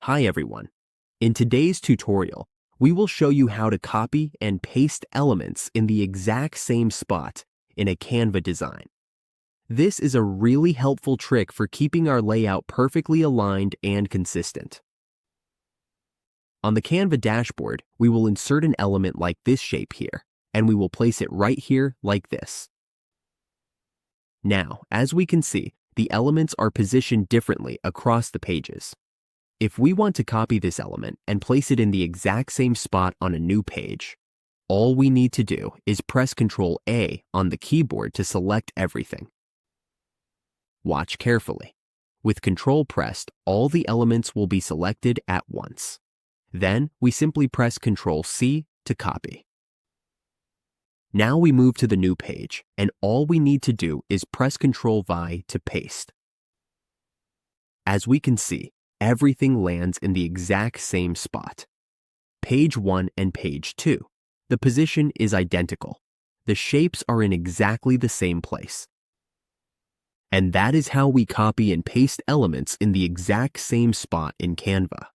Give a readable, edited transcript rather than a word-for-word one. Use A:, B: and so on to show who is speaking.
A: Hi everyone. In today's tutorial, we will show you how to copy and paste elements in the exact same spot in a Canva design. This is a really helpful trick for keeping our layout perfectly aligned and consistent. On the Canva dashboard, we will insert an element like this shape here, and we will place it right here like this. Now, as we can see, the elements are positioned differently across the pages. If we want to copy this element and place it in the exact same spot on a new page, all we need to do is press Ctrl A on the keyboard to select everything. Watch carefully. With Ctrl pressed, all the elements will be selected at once. Then we simply press Ctrl C to copy. Now we move to the new page, and all we need to do is press Ctrl V to paste. As we can see, everything lands in the exact same spot. Page 1 and page 2. The position is identical. The shapes are in exactly the same place. And that is how we copy and paste elements in the exact same spot in Canva.